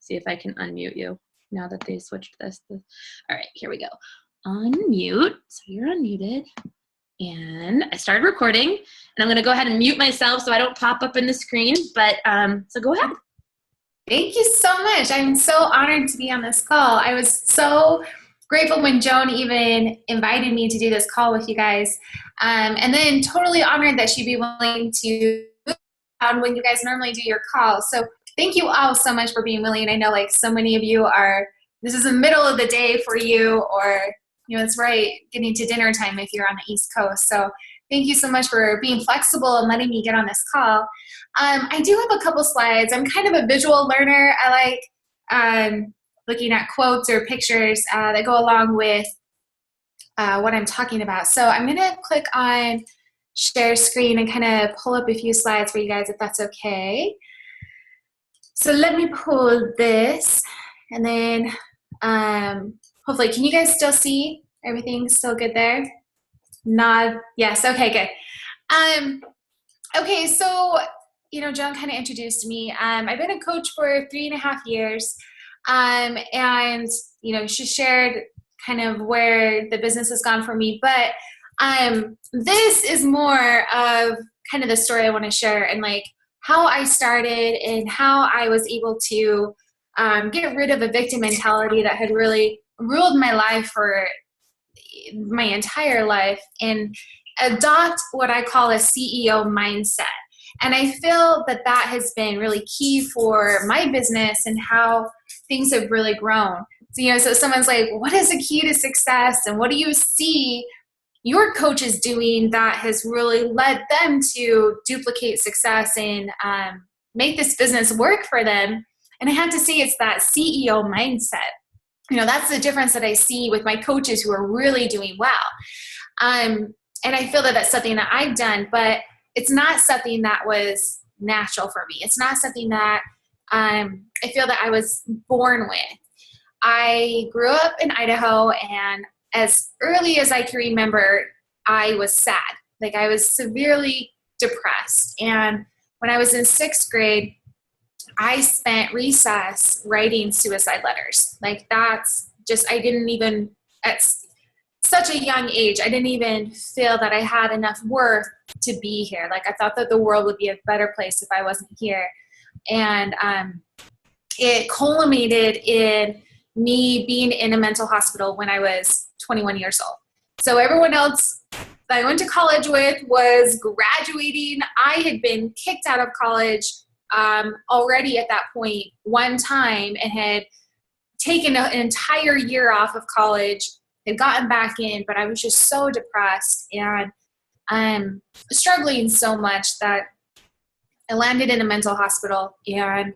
see if I can unmute you now that they switched this. All right, here we go. Unmute. So you're unmuted. And I started recording, and I'm going to go ahead and mute myself so I don't pop up in the screen. But so go ahead. Thank you so much. I'm so honored to be on this call. I was so grateful when Joan even invited me to do this call with you guys. And then totally honored that she'd be willing to on when you guys normally do your calls. So thank you all so much for being willing. I know like so many of you this is the middle of the day for you, or it's right getting to dinner time if you're on the East Coast. So thank you so much for being flexible and letting me get on this call. I do have a couple slides. I'm kind of a visual learner. I like looking at quotes or pictures that go along with what I'm talking about. So I'm going to click on share screen and kind of pull up a few slides for you guys, if that's okay. So let me pull this, and then hopefully, can you guys still see? Everything's still good there? Nod. Yes. Okay, good. Okay, so, Joan kind of introduced me. I've been a coach for 3.5 years, and, she shared kind of where the business has gone for me, but this is more of kind of the story I want to share, and like how I started and how I was able to get rid of a victim mentality that had really ruled my life for my entire life, and adopt what I call a CEO mindset. And I feel that that has been really key for my business and how things have really grown. So, so someone's like, what is the key to success? And what do you see your coaches doing that has really led them to duplicate success and make this business work for them? And I have to say it's that CEO mindset. That's the difference that I see with my coaches who are really doing well. And I feel that that's something that I've done, but it's not something that was natural for me. It's not something that I feel that I was born with. I grew up in Idaho, and as early as I can remember, I was sad. Like I was severely depressed. And when I was in 6th grade, I spent recess writing suicide letters. Like that's just, I didn't even, at such a young age, I didn't even feel that I had enough worth to be here. Like I thought that the world would be a better place if I wasn't here. And it culminated in me being in a mental hospital when I was 21 years old. So everyone else that I went to college with was graduating. I had been kicked out of college already at that point one time, and had taken an entire year off of college, had gotten back in, but I was just so depressed and struggling so much that I landed in a mental hospital, and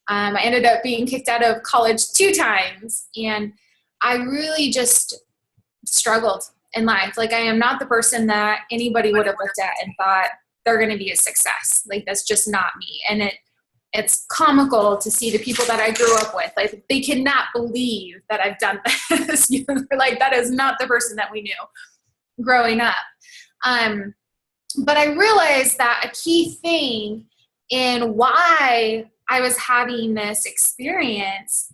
I ended up being kicked out of college 2 times, and I really just struggled in life. Like I am not the person that anybody would have looked at and thought they're going to be a success. Like that's just not me. And it's comical to see the people that I grew up with. Like they cannot believe that I've done this. Like that is not the person that we knew growing up. But I realized that a key thing in why I was having this experience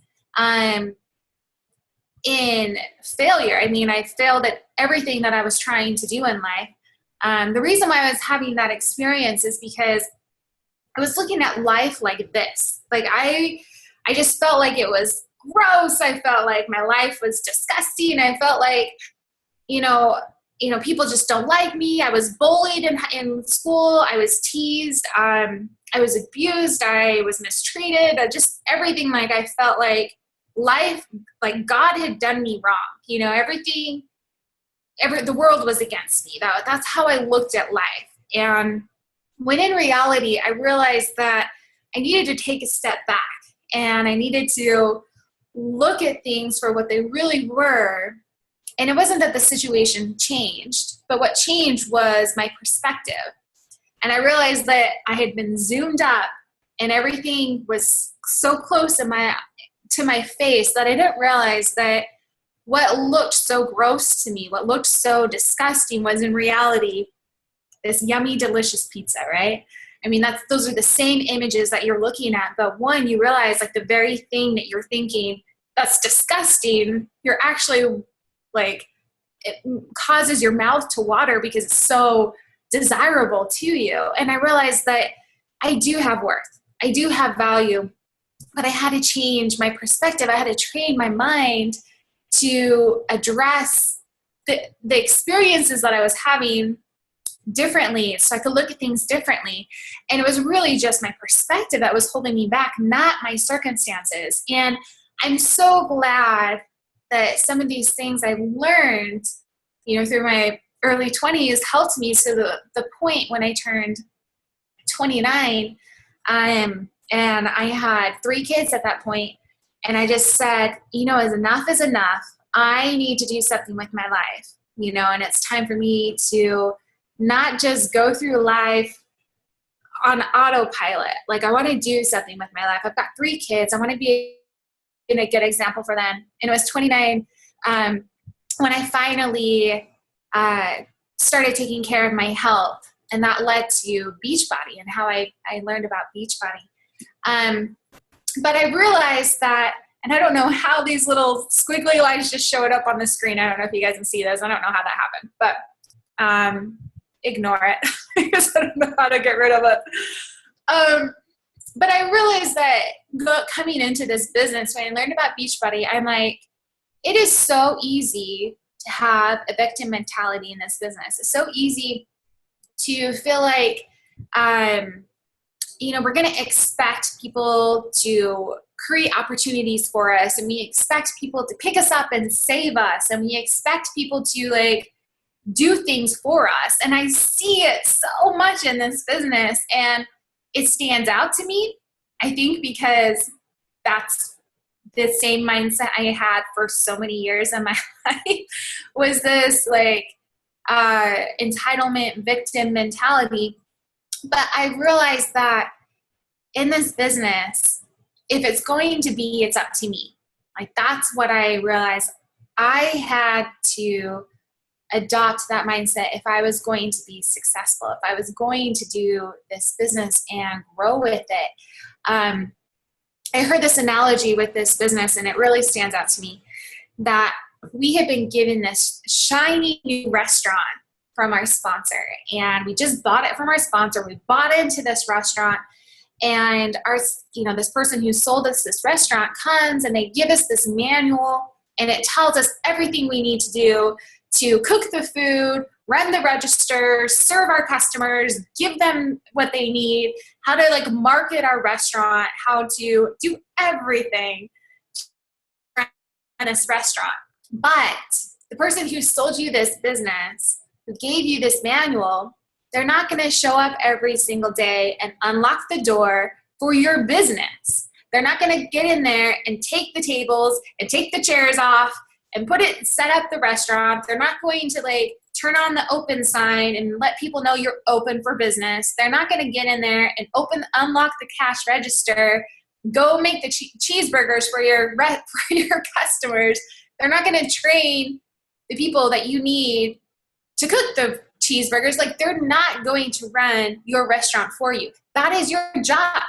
in failure. I mean, I failed at everything that I was trying to do in life. The reason why I was having that experience is because I was looking at life like this. Like I just felt like it was gross. I felt like my life was disgusting. I felt like, people just don't like me. I was bullied in school. I was teased. I was abused. I was mistreated. Just everything. Like I felt like life, like God had done me wrong. Everything. The world was against me. That's how I looked at life. And when in reality, I realized that I needed to take a step back, and I needed to look at things for what they really were. And it wasn't that the situation changed, but what changed was my perspective. And I realized that I had been zoomed up, and everything was so close to my face that I didn't realize that what looked so gross to me, what looked so disgusting, was in reality this yummy, delicious pizza, right? I mean, those are the same images that you're looking at, but one, you realize like the very thing that you're thinking, that's disgusting, you're actually like, it causes your mouth to water because it's so desirable to you. And I realized that I do have worth. I do have value, but I had to change my perspective. I had to train my mind to address the experiences that I was having differently, so I could look at things differently. And it was really just my perspective that was holding me back, not my circumstances. And I'm so glad that some of these things I learned, through my early 20s helped me to the point when I turned 29. And I had 3 kids at that point. And I just said, as enough is enough. I need to do something with my life, and it's time for me to not just go through life on autopilot. Like, I want to do something with my life. I've got 3 kids. I want to be a good example for them. And it was 29 when I finally started taking care of my health. And that led to Beachbody and how I learned about Beachbody. But I realized that, and I don't know how these little squiggly lines just showed up on the screen. I don't know if you guys can see those. I don't know how that happened, but ignore it because I don't know how to get rid of it. But I realized that coming into this business, when I learned about Beachbody, I'm like, it is so easy to have a victim mentality in this business. It's so easy to feel like, we're going to expect people to create opportunities for us, and we expect people to pick us up and save us, and we expect people to do things for us. And I see it so much in this business, and it stands out to me, I think, because that's the same mindset I had for so many years in my life, was this entitlement victim mentality. But I realized that in this business, if it's going to be, it's up to me. That's what I realized. I had to adopt that mindset if I was going to be successful, if I was going to do this business and grow with it. I heard this analogy with this business, and it really stands out to me, that we have been given this shiny new restaurant from our sponsor, and we just bought it from our sponsor. We bought into this restaurant, and this person who sold us this restaurant comes and they give us this manual, and it tells us everything we need to do to cook the food, run the register, serve our customers, give them what they need, how to market our restaurant, how to do everything in this restaurant. But the person who sold you this business, who gave you this manual, they're not going to show up every single day and unlock the door for your business. They're not going to get in there and take the tables and take the chairs off and set up the restaurant. They're not going to turn on the open sign and let people know you're open for business. They're not going to get in there and unlock the cash register, go make the cheeseburgers for your customers. They're not going to train the people that you need to cook the cheeseburgers. They're not going to run your restaurant for you. That is your job.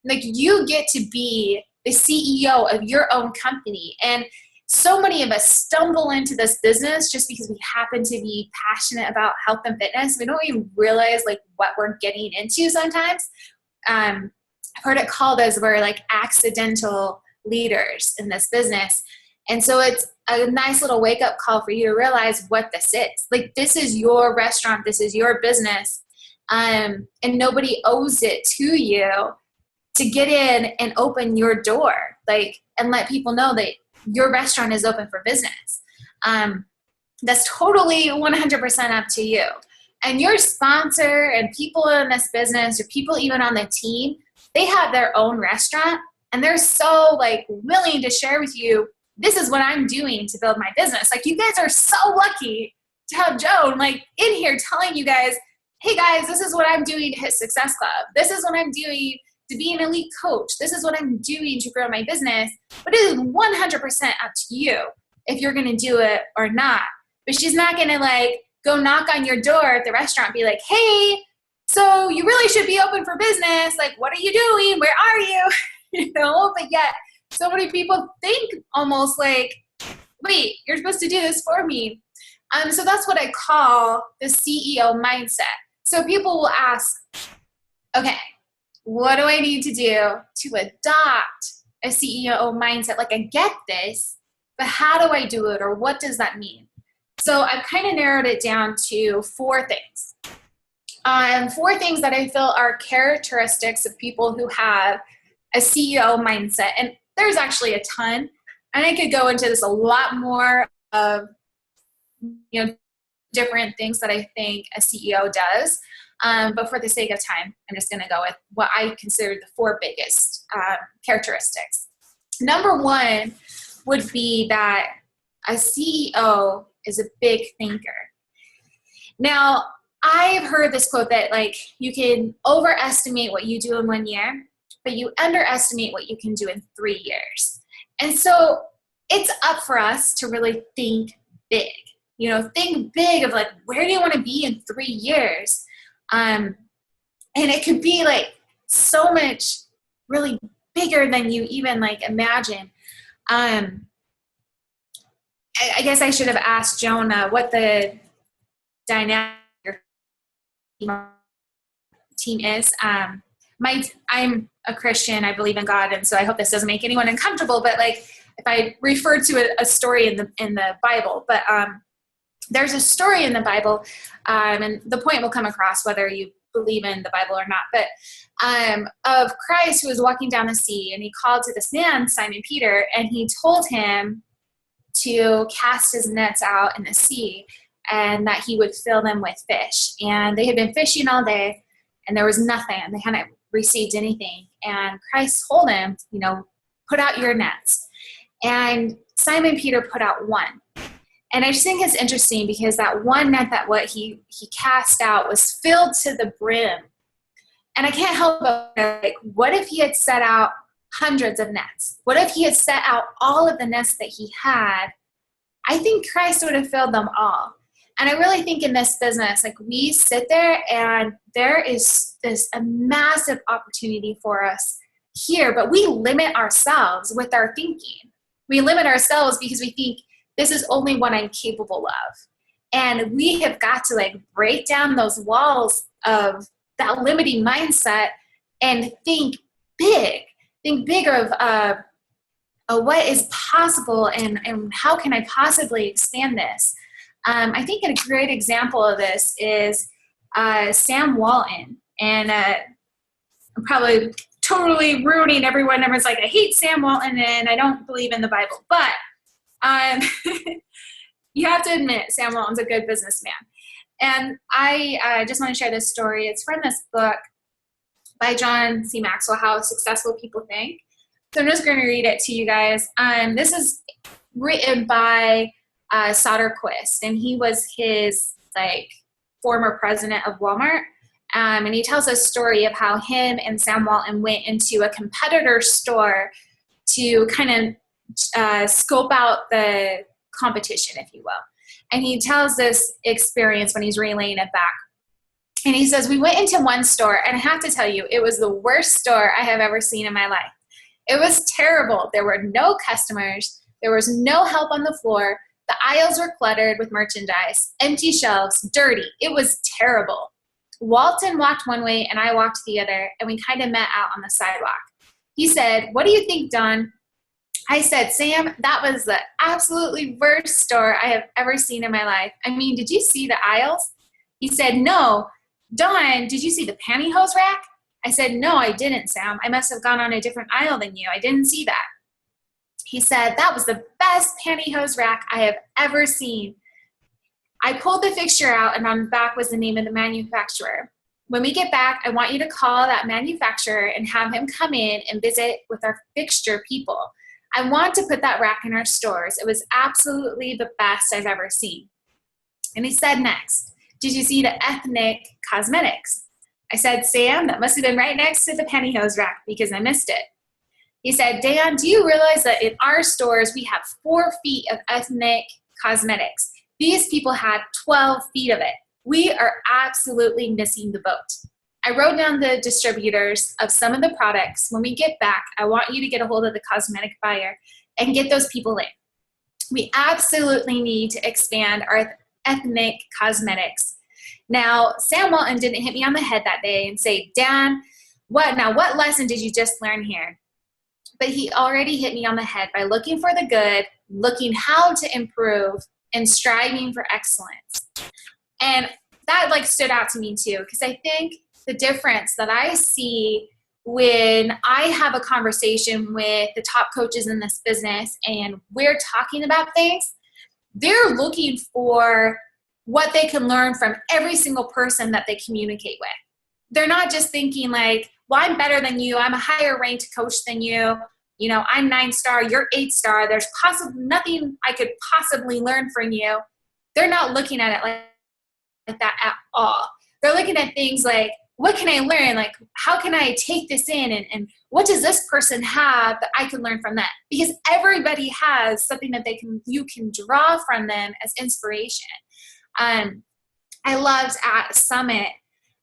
You get to be the CEO of your own company. And so many of us stumble into this business just because we happen to be passionate about health and fitness. We don't even realize what we're getting into sometimes. I've heard it called as we're accidental leaders in this business. And so it's a nice little wake up call for you to realize what this is. This is your restaurant. This is your business. And nobody owes it to you to get in and open your door, and let people know that your restaurant is open for business. That's totally 100% up to you. And your sponsor and people in this business, or people even on the team, they have their own restaurant, and they're so willing to share with you, this is what I'm doing to build my business. You guys are so lucky to have Joan in here telling you guys, hey guys, this is what I'm doing to hit Success Club. This is what I'm doing to be an elite coach. This is what I'm doing to grow my business. But it is 100% up to you if you're going to do it or not. But she's not going to go knock on your door at the restaurant and be like, hey, so you really should be open for business. Like, what are you doing? Where are you? You know, but yet so many people think almost like, wait, you're supposed to do this for me. So that's what I call the CEO mindset. So people will ask, okay, what do I need to do to adopt a CEO mindset? Like, I get this, but how do I do it? Or what does that mean? So I've kind of narrowed it down to 4 things. 4 things that I feel are characteristics of people who have a CEO mindset. And there's actually a ton. And I could go into this a lot more of, you know, different things that I think a CEO does. But for the sake of time, I'm just going to go with what I consider the 4 biggest characteristics. Number 1 would be that a CEO is a big thinker. Now, I've heard this quote that, like, you can overestimate what you do in 1 year, but you underestimate what you can do in 3 years. And so it's up for us to really think big. You know, think big of, like, where do you want to be in 3 years? And it could be, like, so much really bigger than you even, like, imagine. I guess I should have asked Jonah what the dynamic team is. I'm a Christian. I believe in God, and so I hope this doesn't make anyone uncomfortable. But, like, if I refer to a story in the Bible, but there's a story in the Bible, and the point will come across whether you believe in the Bible or not. But of Christ who was walking down the sea, and he called to this man, Simon Peter, and he told him to cast his nets out in the sea, and that he would fill them with fish. And they had been fishing all day, and there was nothing. They hadn't received anything. And Christ told him, you know, put out your nets. And Simon Peter put out 1. And I just think it's interesting because that 1 net that what he cast out was filled to the brim. And I can't help but, like, what if he had set out hundreds of nets? What if he had set out all of the nets that he had? I think Christ would have filled them all. And I really think in this business, like, we sit there and there is a massive opportunity for us here, but we limit ourselves with our thinking. We limit ourselves because we think this is only what I'm capable of. And we have got to, like, break down those walls of that limiting mindset and think big. Think bigger of what is possible and how can I possibly expand this. I think a great example of this is Sam Walton. And I'm probably totally ruining everyone. Everyone's like, I hate Sam Walton and I don't believe in the Bible. But you have to admit, Sam Walton's a good businessman. And I just want to share this story. It's from this book by John C. Maxwell, How Successful People Think. So I'm just going to read it to you guys. This is written by Soderquist, and he was his, like, former president of Walmart. And he tells a story of how him and Sam Walton went into a competitor's store to kind of scope out the competition, if you will. And he tells this experience when he's relaying it back. And he says, we went into one store, and I have to tell you, it was the worst store I have ever seen in my life. It was terrible. There were no customers. There was no help on the floor. The aisles were cluttered with merchandise, empty shelves, dirty. It was terrible. Walton walked one way and I walked the other, and we kind of met out on the sidewalk. He said, what do you think, Dawn? I said, Sam, that was the absolutely worst store I have ever seen in my life. I mean, did you see the aisles? He said, no. Dawn, did you see the pantyhose rack? I said, no, I didn't, Sam. I must have gone on a different aisle than you. I didn't see that. He said, that was the best pantyhose rack I have ever seen. I pulled the fixture out, and on the back was the name of the manufacturer. When we get back, I want you to call that manufacturer and have him come in and visit with our fixture people. I want to put that rack in our stores. It was absolutely the best I've ever seen. And he said next, did you see the ethnic cosmetics? I said, Sam, that must have been right next to the pantyhose rack because I missed it. He said, Dan, do you realize that in our stores we have 4 feet of ethnic cosmetics? These people had 12 feet of it. We are absolutely missing the boat. I wrote down the distributors of some of the products. When we get back, I want you to get a hold of the cosmetic buyer and get those people in. We absolutely need to expand our ethnic cosmetics. Now, Sam Walton didn't hit me on the head that day and say, Dan, what lesson did you just learn here? But he already hit me on the head by looking for the good, looking how to improve, and striving for excellence. And that like stood out to me too, because I think the difference that I see when I have a conversation with the top coaches in this business and we're talking about things, they're looking for what they can learn from every single person that they communicate with. They're not just thinking like, well, I'm better than you. I'm a higher ranked coach than you. You know, I'm 9-star, you're 8-star. There's possibly nothing I could possibly learn from you. They're not looking at it like that at all. They're looking at things like, what can I learn? Like, how can I take this in? And what does this person have that I can learn from them? Because everybody has something that you can draw from them as inspiration. I loved at Summit,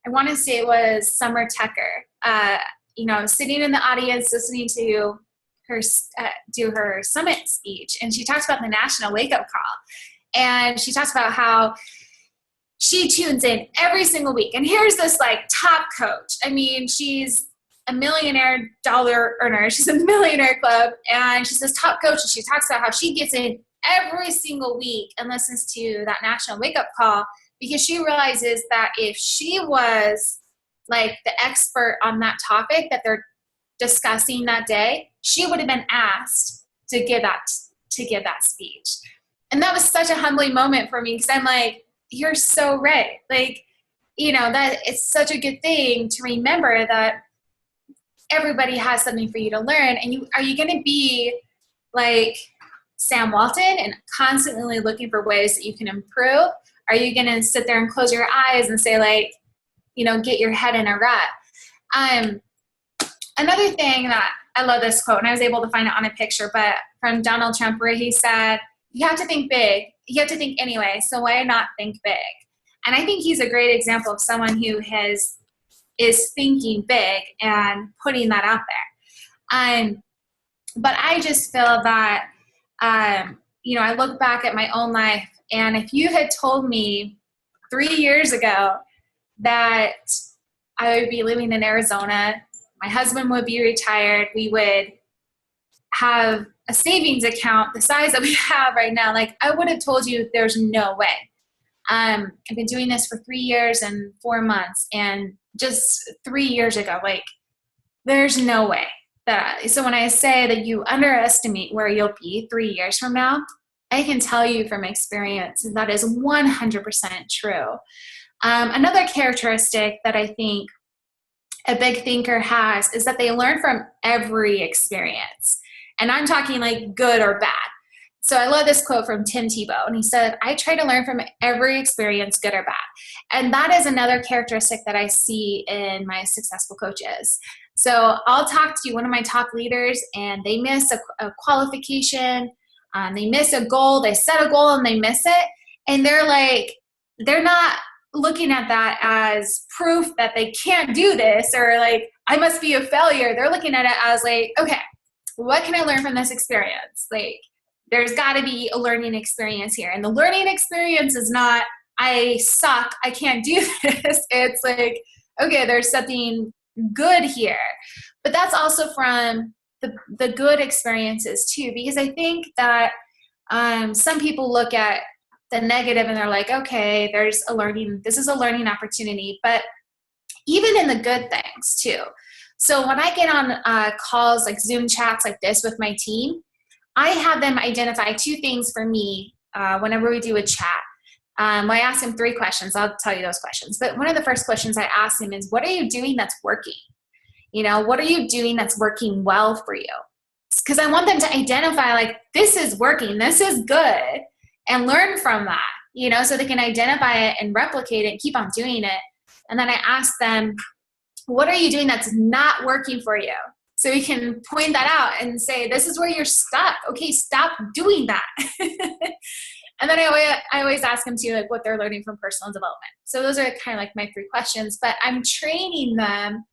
I want to say it was Summer Tucker, sitting in the audience listening to her do her Summit speech. And she talks about the National Wake Up Call. And she talks about how she tunes in every single week. And here's this like top coach. I mean, she's a millionaire dollar earner. She's a millionaire club. And she says top coach. And she talks about how she gets in every single week and listens to that National Wake Up Call, because she realizes that if she was like the expert on that topic that they're discussing that day, she would have been asked to give that speech. And that was such a humbling moment for me, because I'm like, you're so right. Like, that it's such a good thing to remember that everybody has something for you to learn. And are you going to be like Sam Walton and constantly looking for ways that you can improve? Are you going to sit there and close your eyes and say like, get your head in a rut? Another thing that I love this quote, and I was able to find it on a picture, but from Donald Trump, where he said, you have to think big. You have to think anyway, so why not think big? And I think he's a great example of someone who is thinking big and putting that out there. But I just feel that, I look back at my own life, and if you had told me 3 years ago that I would be living in Arizona, my husband would be retired, we would have a savings account the size that we have right now, like I would have told you there's no way. I've been doing this for 3 years and 4 months, and just 3 years ago, like there's no way. So when I say that you underestimate where you'll be 3 years from now, I can tell you from experience that is 100% true. Another characteristic that I think a big thinker has is that they learn from every experience. And I'm talking like good or bad. So I love this quote from Tim Tebow. And he said, I try to learn from every experience, good or bad. And that is another characteristic that I see in my successful coaches. So I'll talk to one of my top leaders, and they miss a qualification. They miss a goal. They set a goal and they miss it. And they're not looking at that as proof that they can't do this, or like, I must be a failure. They're looking at it as like, okay, what can I learn from this experience? Like, there's got to be a learning experience here. And the learning experience is not, I suck, I can't do this. It's like, okay, there's something good here. But that's also from the good experiences too, because I think that some people look at the negative and they're like, okay, this is a learning opportunity, but even in the good things too. So when I get on calls, like Zoom chats like this with my team, I have them identify 2 things for me whenever we do a chat. I ask them 3 questions. I'll tell you those questions. But one of the first questions I ask them is, what are you doing that's working? What are you doing that's working well for you? Because I want them to identify like, this is working, this is good, and learn from that, so they can identify it and replicate it and keep on doing it. And then I ask them, what are you doing that's not working for you? So we can point that out and say, this is where you're stuck. Okay, stop doing that. And then I always ask them too, like what they're learning from personal development. So those are kind of like my 3 questions, but I'm training them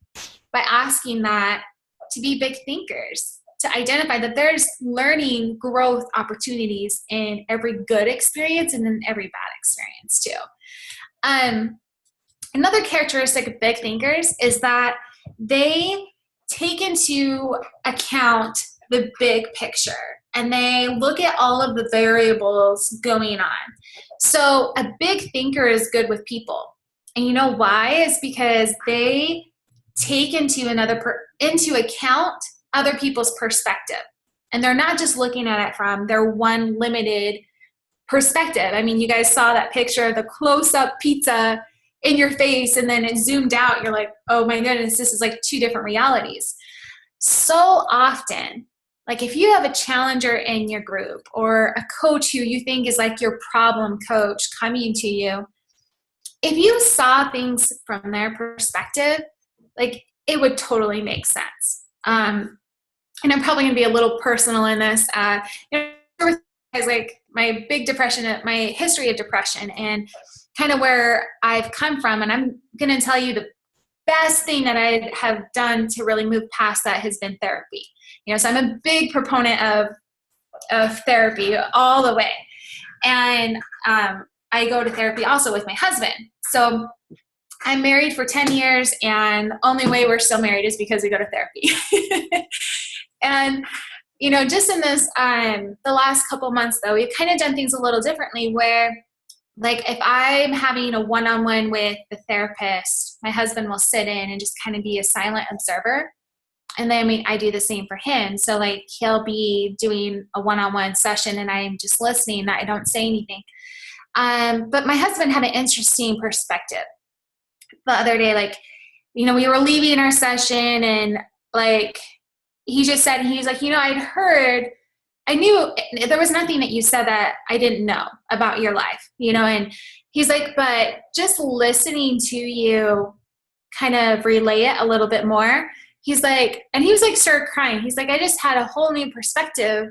by asking that to be big thinkers, to identify that there's learning growth opportunities in every good experience and in every bad experience too. Another characteristic of big thinkers is that they take into account the big picture and they look at all of the variables going on. So a big thinker is good with people. And you know why? It's because they take into account other people's perspective. And they're not just looking at it from their one limited perspective. I mean, you guys saw that picture of the close-up pizza in your face, and then it zoomed out. You're like, oh my goodness, this is like 2 different realities. So often, like if you have a challenger in your group or a coach who you think is like your problem coach coming to you, if you saw things from their perspective, like it would totally make sense. And I'm probably going to be a little personal in this. Like my big depression, my history of depression, and kind of where I've come from. And I'm going to tell you the best thing that I have done to really move past that has been therapy. So I'm a big proponent of therapy all the way. And I go to therapy also with my husband. So I'm married for 10 years, and the only way we're still married is because we go to therapy. And, just in this, the last couple months though, we've kind of done things a little differently where, like, if I'm having a one-on-one with the therapist, my husband will sit in and just kind of be a silent observer. And then I do the same for him. So like he'll be doing a one-on-one session and I'm just listening. I don't say anything. But my husband had an interesting perspective. The other day, like, we were leaving our session and like, he just said, he was like, I knew there was nothing that you said that I didn't know about your life, and he's like, but just listening to you kind of relay it a little bit more. He's like, and he was like, started crying. He's like, I just had a whole new perspective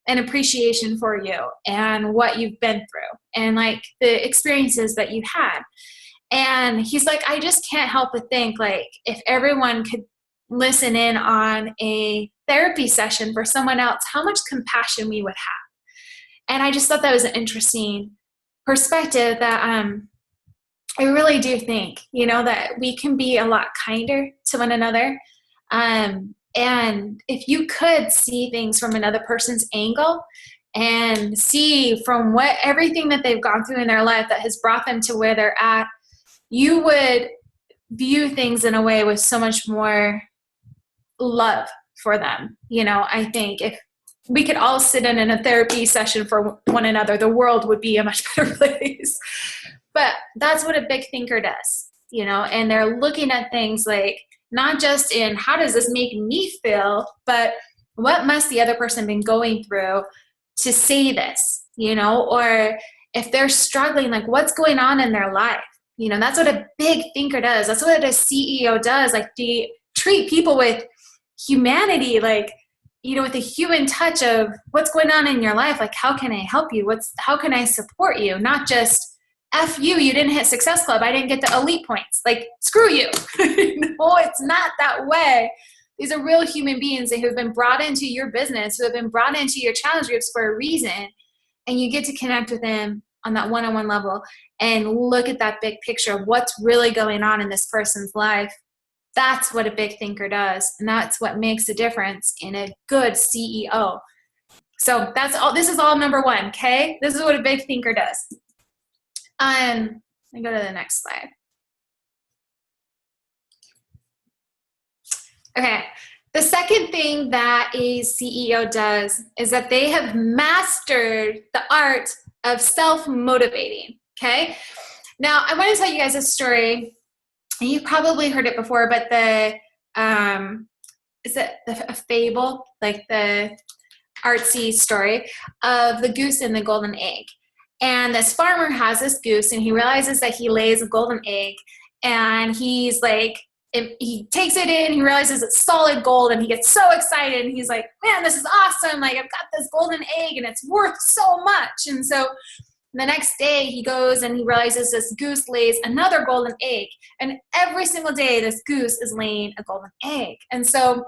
and appreciation for you and what you've been through and like the experiences that you had. And he's like, I just can't help but think like if everyone could listen in on a therapy session for someone else, how much compassion we would have. And I just thought that was an interesting perspective that I really do think, that we can be a lot kinder to one another. And if you could see things from another person's angle and see from everything that they've gone through in their life that has brought them to where they're at, you would view things in a way with so much more love for them. I think if we could all sit in a therapy session for one another, the world would be a much better place. But that's what a big thinker does, and they're looking at things like not just in how does this make me feel, but what must the other person been going through to say this, or if they're struggling, like what's going on in their life. That's what a big thinker does. That's what a CEO does. Like they treat people with humanity, like, with a human touch of what's going on in your life. Like, how can I help you? How can I support you? Not just F you didn't hit Success Club. I didn't get the elite points. Like, screw you. No, it's not that way. These are real human beings that have been brought into your business, who have been brought into your challenge groups for a reason. And you get to connect with them on that one-on-one level and look at that big picture of what's really going on in this person's life. That's what a big thinker does. And that's what makes a difference in a good CEO. So that's all. This is all number 1. Okay. This is what a big thinker does. Let me go to the next slide. Okay. The second thing that a CEO does is that they have mastered the art of self-motivating. Okay. Now I want to tell you guys a story. And you've probably heard it before, but is it a fable, like the artsy story of the goose and the golden egg. And this farmer has this goose and he realizes that he lays a golden egg and he's like, he takes it in, he realizes it's solid gold and he gets so excited and he's like, man, this is awesome. Like I've got this golden egg and it's worth so much. And so And the next day he goes and he realizes this goose lays another golden egg. And every single day this goose is laying a golden egg. And so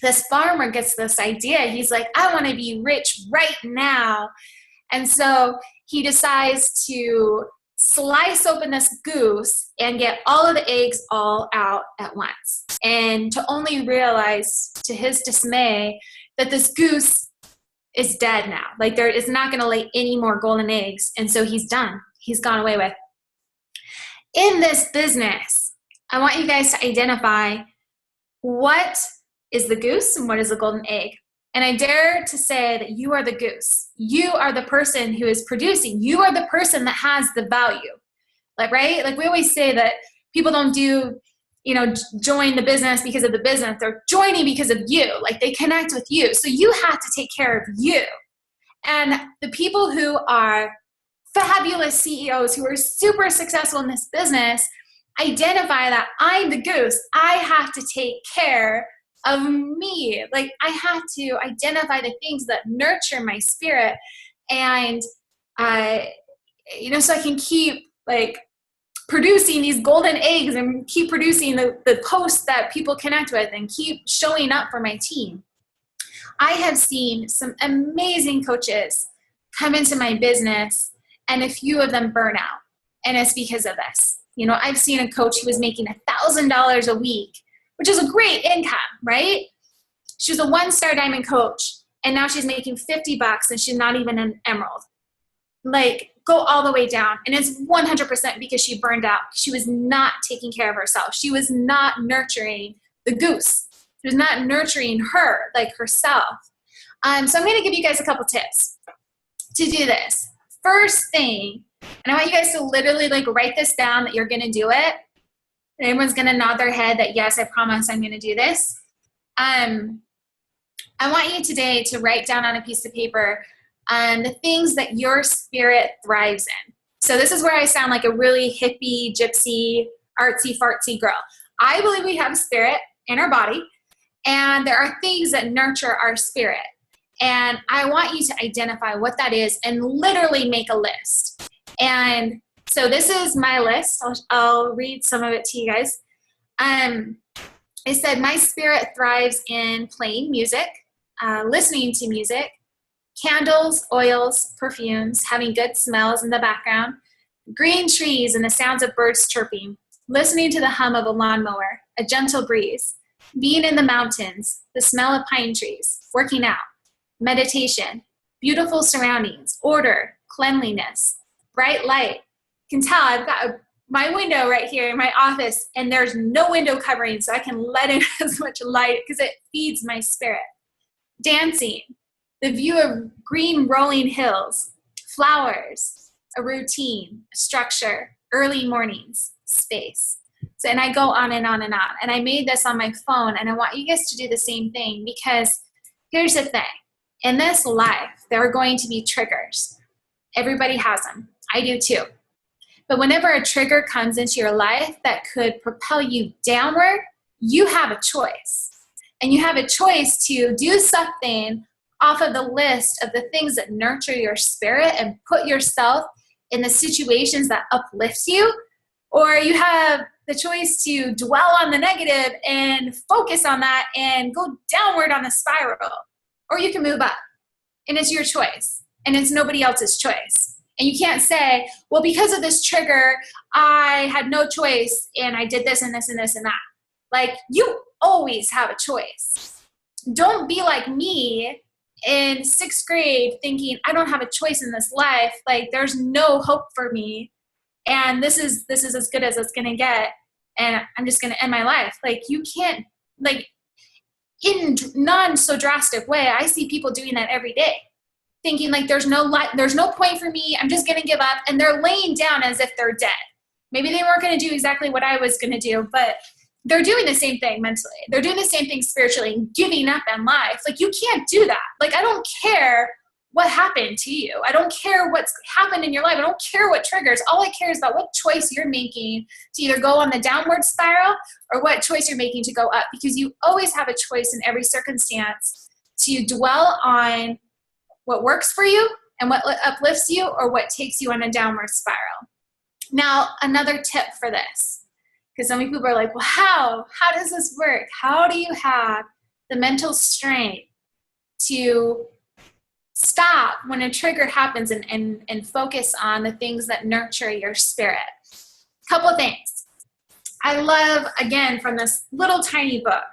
this farmer gets this idea. He's like, I want to be rich right now. And so he decides to slice open this goose and get all of the eggs all out at once. And to only realize, to his dismay, that this goose is dead now. Like, there is not going to lay any more golden eggs. And so he's done. He's gone away with. In this business, I want you guys to identify what is the goose and what is the golden egg. And I dare to say that you are the goose. You are the person who is producing. You are the person that has the value. Like, right? Like, we always say that people don't do, join the business because of the business. They're joining because of you. Like, they connect with you. So you have to take care of you. And the people who are fabulous CEOs, who are super successful in this business, identify that I'm the goose. I have to take care of me. Like, I have to identify the things that nurture my spirit, and so I can keep producing these golden eggs and keep producing the posts that people connect with and keep showing up for my team. I have seen some amazing coaches come into my business, and a few of them burn out, and it's because of this. I've seen a coach who was making $1,000 a week, which is a great income, right? She was a 1-star diamond coach, and now she's making $50 and she's not even an emerald. Go all the way down. And it's 100% because she burned out. She was not taking care of herself. She was not nurturing the goose. She was not nurturing her, herself. So I'm going to give you guys a couple tips to do this. First thing, and I want you guys to literally write this down that you're going to do it. Everyone's going to nod their head that, yes, I promise I'm going to do this. I want you today to write down on a piece of paper the things that your spirit thrives in. So this is where I sound like a really hippie, gypsy, artsy, fartsy girl. I believe we have spirit in our body, and there are things that nurture our spirit. And I want you to identify what that is and literally make a list. And so this is my list. I'll read some of it to you guys. It said, my spirit thrives in playing music, listening to music, candles, oils, perfumes, having good smells in the background, green trees and the sounds of birds chirping, listening to the hum of a lawnmower, a gentle breeze, being in the mountains, the smell of pine trees, working out, meditation, beautiful surroundings, order, cleanliness, bright light. You can tell I've got my window right here in my office, and there's no window covering, so I can let in as much light because it feeds my spirit. Dancing, the view of green rolling hills, flowers, a routine, a structure, early mornings, space. So, and I go on and on and on. And I made this on my phone, and I want you guys to do the same thing, because here's the thing. In this life, there are going to be triggers. Everybody has them. I do too. But whenever a trigger comes into your life that could propel you downward, you have a choice. And you have a choice to do something off of the list of the things that nurture your spirit and put yourself in the situations that uplift you, or you have the choice to dwell on the negative and focus on that and go downward on the spiral, or you can move up. And it's your choice, and it's nobody else's choice. And you can't say, well, because of this trigger, I had no choice and I did this and this and this and that. You always have a choice. Don't be like me in 6th grade thinking I don't have a choice in this life. There's no hope for me, and this is as good as it's gonna get, and I'm just gonna end my life. You can't, in non so drastic way, I see people doing that every day, thinking there's no point for me, I'm just gonna give up, and they're laying down as if they're dead. Maybe they weren't gonna do exactly what I was gonna do, but they're doing the same thing mentally. They're doing the same thing spiritually, giving up in life. You can't do that. I don't care what happened to you. I don't care what's happened in your life. I don't care what triggers. All I care is about what choice you're making to either go on the downward spiral or what choice you're making to go up, because you always have a choice in every circumstance to dwell on what works for you and what uplifts you or what takes you on a downward spiral. Now, another tip for this, because so many people are like, well, how does this work? How do you have the mental strength to stop when a trigger happens and focus on the things that nurture your spirit? Couple things. I love, again, from this little tiny book.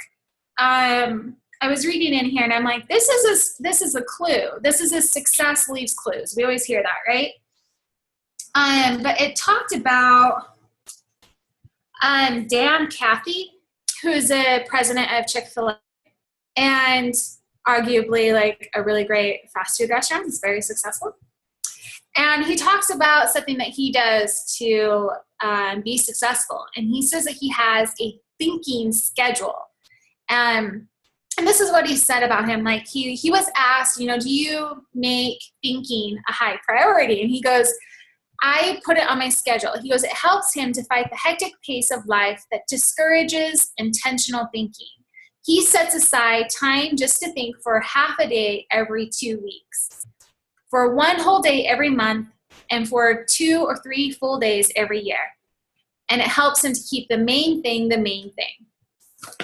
I was reading in here and I'm like, this is a clue. This is a success leaves clues. We always hear that, right? But it talked about Dan Cathy, who's a president of Chick-fil-A, and arguably like a really great fast food restaurant. He's very successful. And he talks about something that he does to be successful. And he says that he has a thinking schedule. And this is what he said about him. Like he was asked, do you make thinking a high priority? And he goes, I put it on my schedule. He goes, it helps him to fight the hectic pace of life that discourages intentional thinking. He sets aside time just to think for half a day every 2 weeks, for one whole day every month, and for 2 or 3 full days every year. And it helps him to keep the main thing the main thing.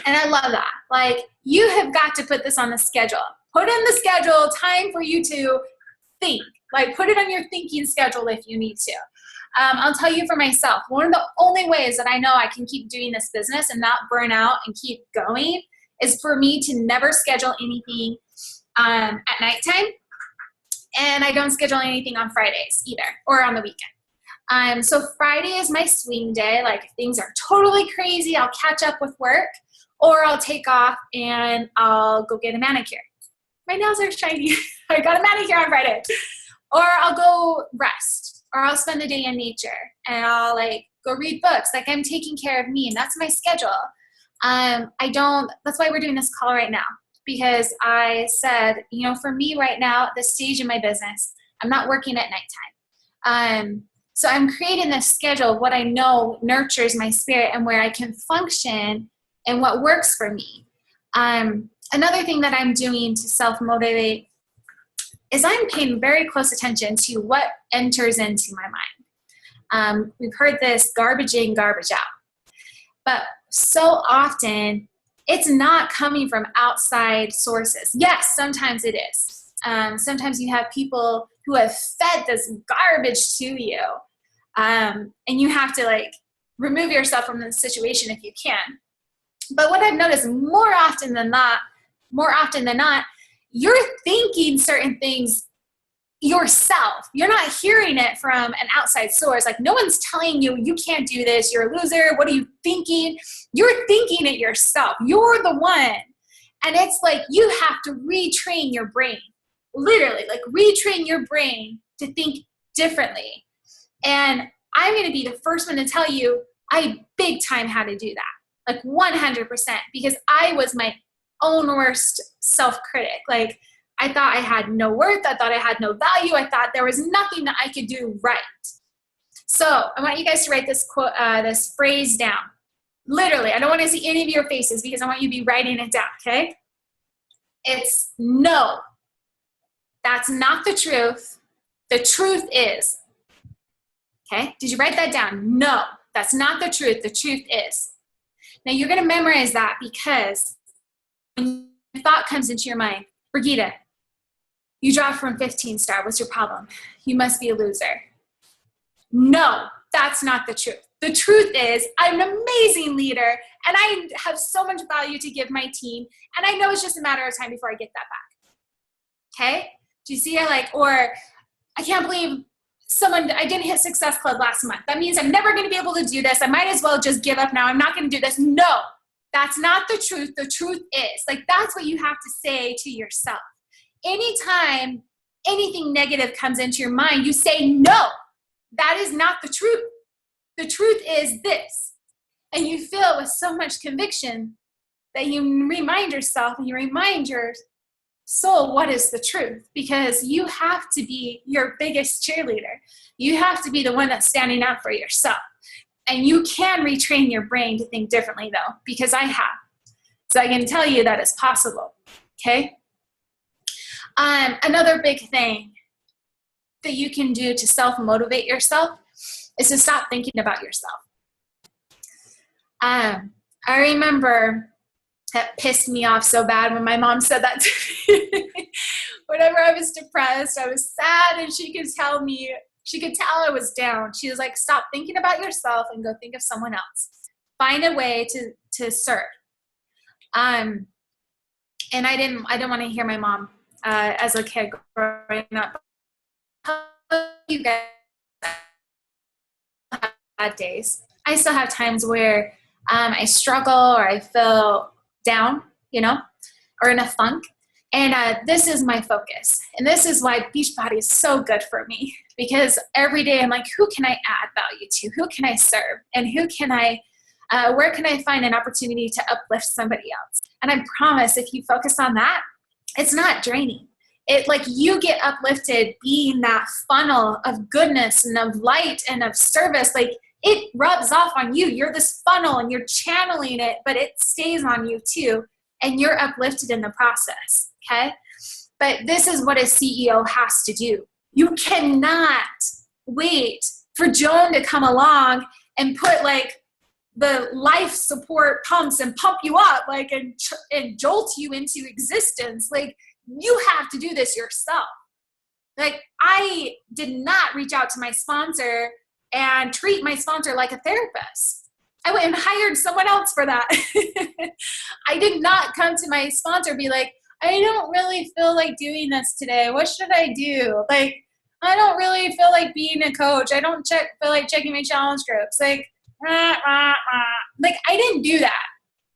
And I love that. Like, you have got to put this on the schedule. Put in the schedule time for you to think. Like, put it on your thinking schedule if you need to. I'll tell you for myself, one of the only ways that I know I can keep doing this business and not burn out and keep going is for me to never schedule anything at nighttime. And I don't schedule anything on Fridays either, or on the weekend. So Friday is my swing day. Like, if things are totally crazy, I'll catch up with work, or I'll take off and I'll go get a manicure. My nails are shiny. I got a manicure on Friday. Or I'll go rest, or I'll spend the day in nature, and I'll go read books. Like, I'm taking care of me, and that's my schedule. That's why we're doing this call right now, because I said, for me right now, at this stage in my business, I'm not working at nighttime. So I'm creating this schedule of what I know nurtures my spirit and where I can function and what works for me. Another thing that I'm doing to self-motivate is I'm paying very close attention to what enters into my mind. We've heard this garbage in, garbage out. But so often, it's not coming from outside sources. Yes, sometimes it is. Sometimes you have people who have fed this garbage to you, and you have to remove yourself from the situation if you can. But what I've noticed more often than not, you're thinking certain things yourself. You're not hearing it from an outside source. Like, no one's telling you, you can't do this, you're a loser, what are you thinking? You're thinking it yourself. You're the one. And it's like you have to retrain your brain. Literally, retrain your brain to think differently. And I'm going to be the first one to tell you, I big time had to do that. 100%, because I was my own worst self-critic. I thought I had no worth. I thought I had no value. I thought there was nothing that I could do right. So I want you guys to write this quote, this phrase down. Literally, I don't want to see any of your faces because I want you to be writing it down, okay? It's no. That's not the truth. The truth is. Okay? Did you write that down? No, that's not the truth. The truth is. Now you're going to memorize that, because when a thought comes into your mind, Brigitte, you dropped from 15 star. What's your problem? You must be a loser. No, that's not the truth. The truth is, I'm an amazing leader, and I have so much value to give my team, and I know it's just a matter of time before I get that back. Okay? Do you see it? Or I can't believe I didn't hit Success Club last month. That means I'm never going to be able to do this. I might as well just give up now. I'm not going to do this. No, that's not the truth. The truth is. That's what you have to say to yourself. Anytime anything negative comes into your mind, you say, no, that is not the truth. The truth is this. And you feel with so much conviction that you remind yourself and you remind your soul what is the truth, because you have to be your biggest cheerleader. You have to be the one that's standing up for yourself. And you can retrain your brain to think differently, though, because I have. So I can tell you that it's possible. Okay? Another big thing that you can do to self-motivate yourself is to stop thinking about yourself. I remember that pissed me off so bad when my mom said that to me. Whenever I was depressed, I was sad, and she could tell I was down. She was like, stop thinking about yourself and go think of someone else. Find a way to serve. And I didn't want to hear my mom as a kid growing up. You guys have bad days. I still have times where I struggle or I feel down, or in a funk. And this is my focus. And this is why Beachbody is so good for me, because every day I'm like, who can I add value to? Who can I serve? And where can I find an opportunity to uplift somebody else? And I promise, if you focus on that, it's not draining. You get uplifted being that funnel of goodness and of light and of service. It rubs off on you. You're this funnel and you're channeling it, but it stays on you too. And you're uplifted in the process, okay? But this is what a CEO has to do. You cannot wait for Joan to come along and put the life support pumps and pump you up and jolt you into existence. You have to do this yourself. I did not reach out to my sponsor and treat my sponsor like a therapist. I went and hired someone else for that. I did not come to my sponsor and be like, I don't really feel like doing this today. What should I do? I don't really feel like being a coach. I don't feel like checking my challenge groups. I didn't do that.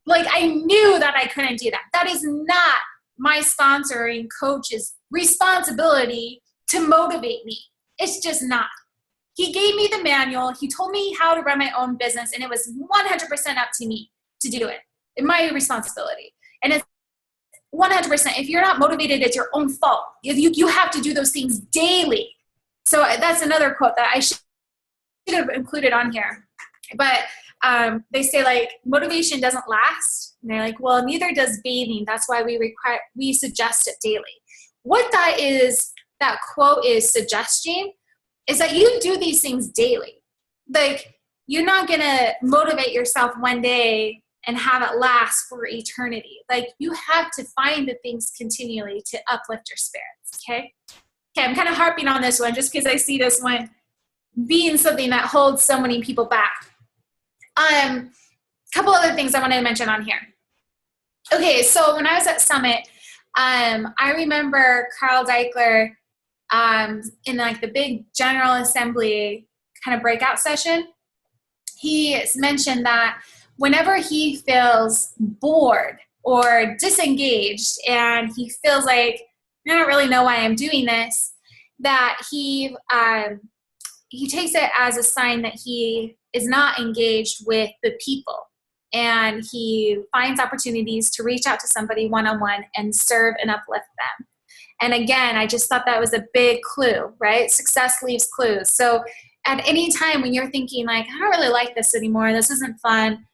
I knew that I couldn't do that. That is not my sponsoring coach's responsibility to motivate me. It's just not. He gave me the manual. He told me how to run my own business, and it was 100% up to me to do it. It's my responsibility. And it's 100%. If you're not motivated, it's your own fault. You have to do those things daily. So that's another quote that I should have included on here. But they say motivation doesn't last. And they're like, well, neither does bathing. That's why we suggest it daily. What that quote is suggesting is that you do these things daily. You're not going to motivate yourself one day and have it last for eternity. You have to find the things continually to uplift your spirits, okay? Okay, I'm kind of harping on this one just because I see this one being something that holds so many people back. Couple other things I want to mention on here. Okay, so when I was at Summit, I remember Carl Deichler in the big General Assembly kind of breakout session. He mentioned that whenever he feels bored or disengaged and he feels like, I don't really know why I'm doing this, that he takes it as a sign that he is not engaged with the people. And he finds opportunities to reach out to somebody one-on-one and serve and uplift them. And again, I just thought that was a big clue, right? Success leaves clues. So at any time when you're thinking I don't really like this anymore, this isn't fun,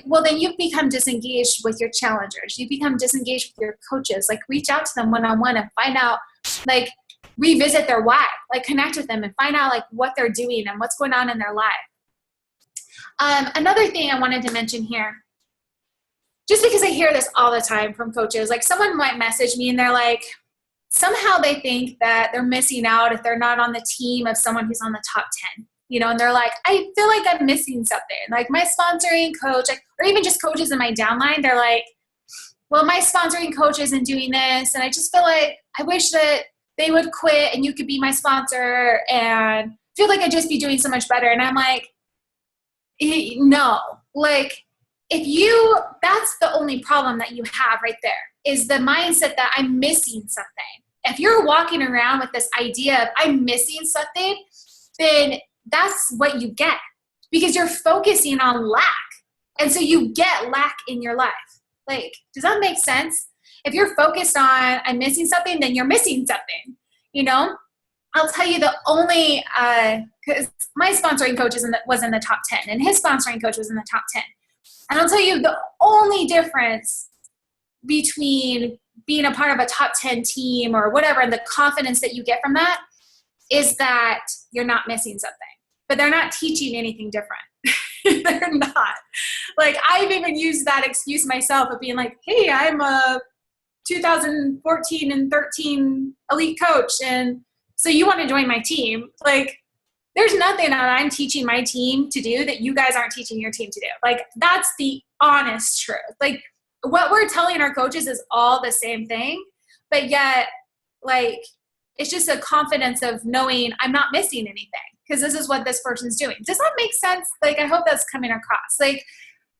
well, then you become disengaged with your challengers. You become disengaged with your coaches. Reach out to them one-on-one and find out, revisit their why. Connect with them and find out, what they're doing and what's going on in their life. Another thing I wanted to mention here, just because I hear this all the time from coaches, someone might message me and they're somehow they think that they're missing out if they're not on the team of someone who's on the top 10, and they're I feel like I'm missing something. My sponsoring coach, or even just coaches in my downline, they're well, my sponsoring coach isn't doing this, and I just feel like I wish that they would quit and you could be my sponsor, and feel like I'd just be doing so much better. And I'm no, that's the only problem that you have right there, is the mindset that I'm missing something. If you're walking around with this idea of I'm missing something, then that's what you get, because you're focusing on lack. And so you get lack in your life. Does that make sense? If you're focused on I'm missing something, then you're missing something, I'll tell you the only, because my sponsoring coach was in the top 10 and his sponsoring coach was in the top 10. And I'll tell you the only difference between being a part of a top 10 team or whatever, and the confidence that you get from that, is that you're not missing something, but they're not teaching anything different. They're not. Like, I've even used that excuse myself of being like, hey, I'm a 2014 and 13 elite coach, and so you want to join my team. Like, there's nothing that I'm teaching my team to do that you guys aren't teaching your team to do. Like, that's the honest truth. Like, what we're telling our coaches is all the same thing, but yet, like, it's just a confidence of knowing I'm not missing anything because this is what this person's doing. Does that make sense? Like, I hope that's coming across. Like,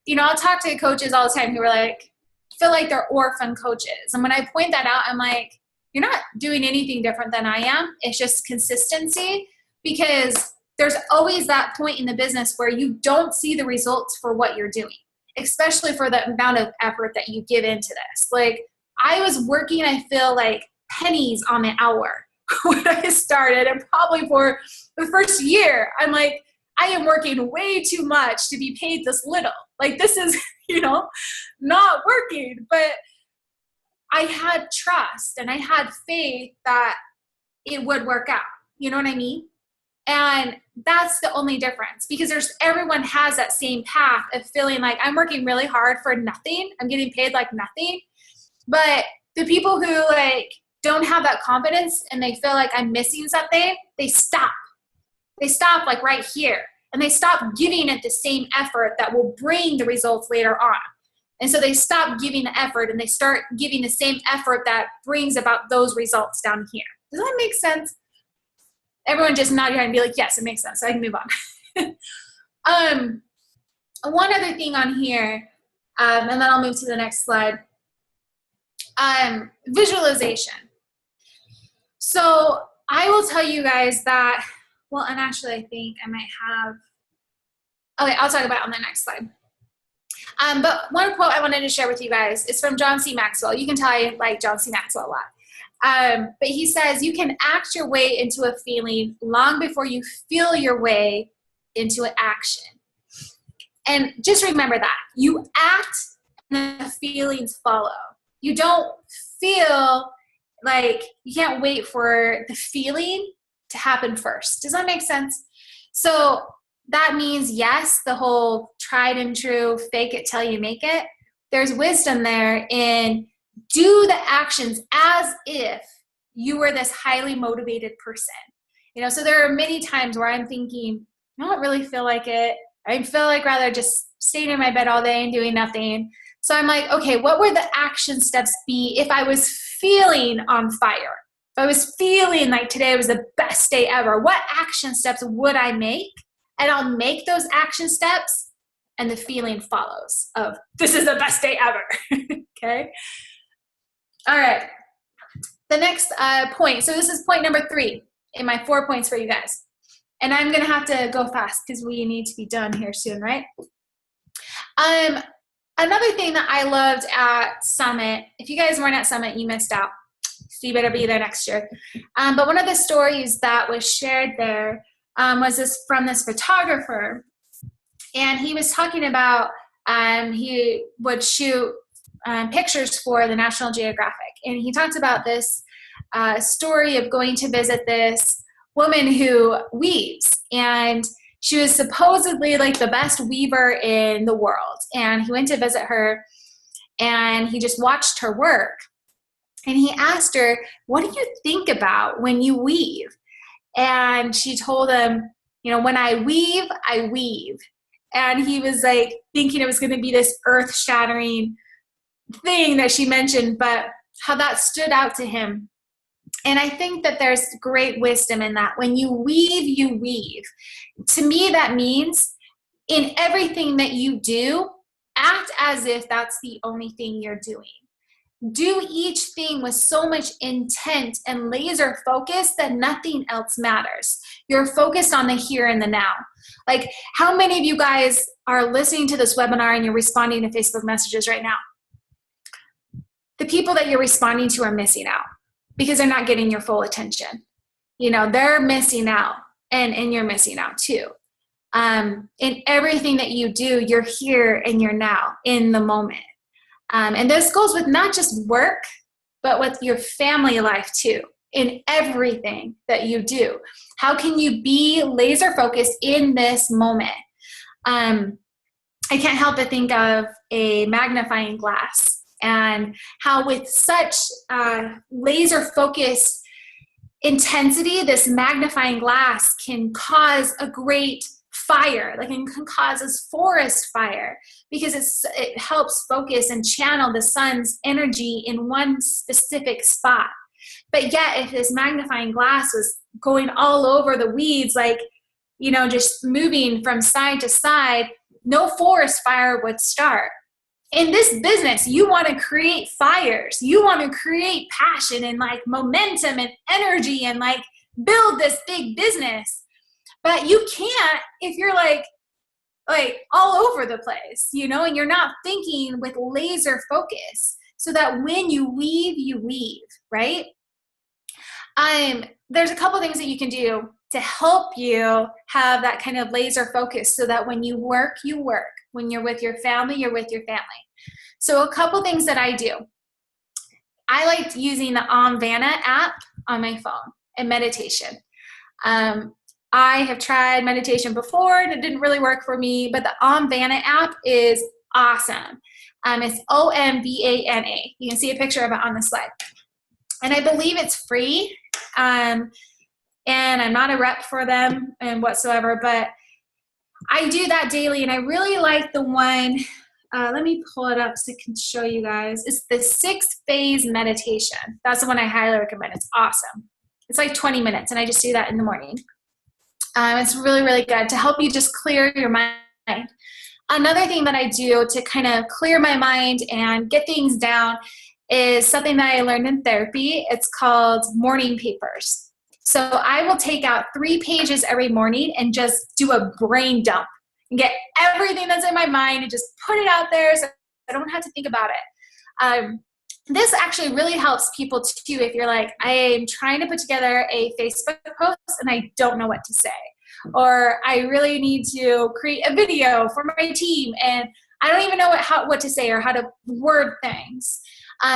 you know, I'll talk to coaches all the time who are like, feel like they're orphan coaches. And when I point that out, I'm like, you're not doing anything different than I am. It's just consistency, because there's always that point in the business where you don't see the results for what you're doing, especially for the amount of effort that you give into this. Like, I was working, I feel like, pennies on the hour when I started, and probably for the first year, I'm like, I am working way too much to be paid this little. Like, this is, you know, not working. But I had trust and I had faith that it would work out. You know what I mean? And that's the only difference, because everyone has that same path of feeling like I'm working really hard for nothing. I'm getting paid like nothing. But the people who like don't have that confidence and they feel like I'm missing something, they stop. They stop like right here, and they stop giving it the same effort that will bring the results later on. And so they stop giving the effort and they start giving the same effort that brings about those results down here. Does that make sense? Everyone just nod your head and be like, yes, it makes sense. So I can move on. One other thing on here, and then I'll move to the next slide. Visualization. So I will tell you guys that, well, and actually I think I might have, okay, I'll talk about it on the next slide. But one quote I wanted to share with you guys is from John C. Maxwell. You can tell I like John C. Maxwell a lot. But he says, you can act your way into a feeling long before you feel your way into an action. And just remember that. You act and the feelings follow. You don't feel like, you can't wait for the feeling to happen first. Does that make sense? So that means, yes, the whole tried and true, fake it till you make it. There's wisdom there in do the actions as if you were this highly motivated person. You know, so there are many times where I'm thinking, I don't really feel like it. I feel like rather just staying in my bed all day and doing nothing. So I'm like, okay, what would the action steps be if I was feeling on fire? If I was feeling like today was the best day ever, what action steps would I make? And I'll make those action steps and the feeling follows of this is the best day ever. Okay. All right. The next point. So this is point number 3 in my 4 points for you guys. And I'm going to have to go fast because we need to be done here soon, right? Another thing that I loved at Summit, if you guys weren't at Summit, you missed out. So you better be there next year. But one of the stories that was shared there was from this photographer. And he was talking about he would shoot pictures for the National Geographic. And he talked about this story of going to visit this woman who weaves. And she was supposedly like the best weaver in the world. And he went to visit her and he just watched her work. And he asked her, what do you think about when you weave? And she told him, you know, when I weave, I weave. And he was like thinking it was going to be this earth-shattering thing that she mentioned, but how that stood out to him. And I think that there's great wisdom in that. When you weave, you weave. To me, that means in everything that you do, act as if that's the only thing you're doing. Do each thing with so much intent and laser focus that nothing else matters. You're focused on the here and the now. Like, how many of you guys are listening to this webinar and you're responding to Facebook messages right now? The people that you're responding to are missing out because they're not getting your full attention. You know, they're missing out, and you're missing out too. In everything that you do, you're here and you're now in the moment. And this goes with not just work, but with your family life too. in everything that you do? How can you be laser focused in this moment? I can't help but think of a magnifying glass and how with such laser focused intensity, this magnifying glass can cause a great fire, like it can cause a forest fire, because it helps focus and channel the sun's energy in one specific spot. But yet, if this magnifying glass was going all over the weeds, like, you know, just moving from side to side, no forest fire would start. In this business, you want to create fires. You want to create passion and like momentum and energy and like build this big business. But you can't if you're like all over the place, you know, and you're not thinking with laser focus, so that when you weave, right? There's a couple things that you can do to help you have that kind of laser focus, so that when you work, you work. When you're with your family, you're with your family. So a couple things that I do. I like using the Vana app on my phone and meditation. I have tried meditation before and it didn't really work for me, but the Vana app is awesome. It's OMVANA. You can see a picture of it on the slide. And I believe it's free. And I'm not a rep for them and whatsoever, but I do that daily, and I really like the one, let me pull it up so I can show you guys. It's the 6-phase meditation. That's the one I highly recommend. It's awesome. It's like 20 minutes, and I just do that in the morning. It's really, really good to help you just clear your mind. Another thing that I do to kind of clear my mind and get things down is something that I learned in therapy. It's called morning papers. So I will take out 3 pages every morning and just do a brain dump and get everything that's in my mind and just put it out there so I don't have to think about it. This actually really helps people too if you're like, I am trying to put together a Facebook post and I don't know what to say. Or I really need to create a video for my team and I don't even know what to say or how to word things.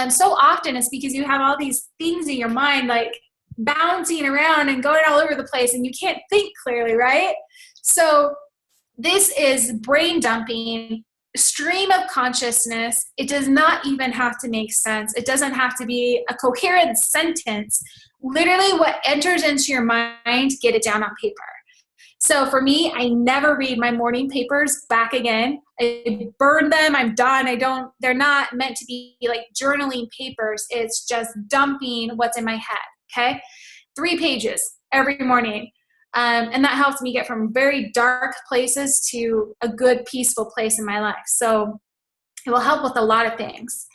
So often it's because you have all these things in your mind like bouncing around and going all over the place and you can't think clearly, right? So this is brain dumping, stream of consciousness. It does not even have to make sense. It doesn't have to be a coherent sentence. Literally what enters into your mind, get it down on paper. So for me, I never read my morning papers back again. I burn them. I'm done. They're not meant to be like journaling papers. It's just dumping what's in my head. Okay. 3 pages every morning. And that helps me get from very dark places to a good, peaceful place in my life. So it will help with a lot of things.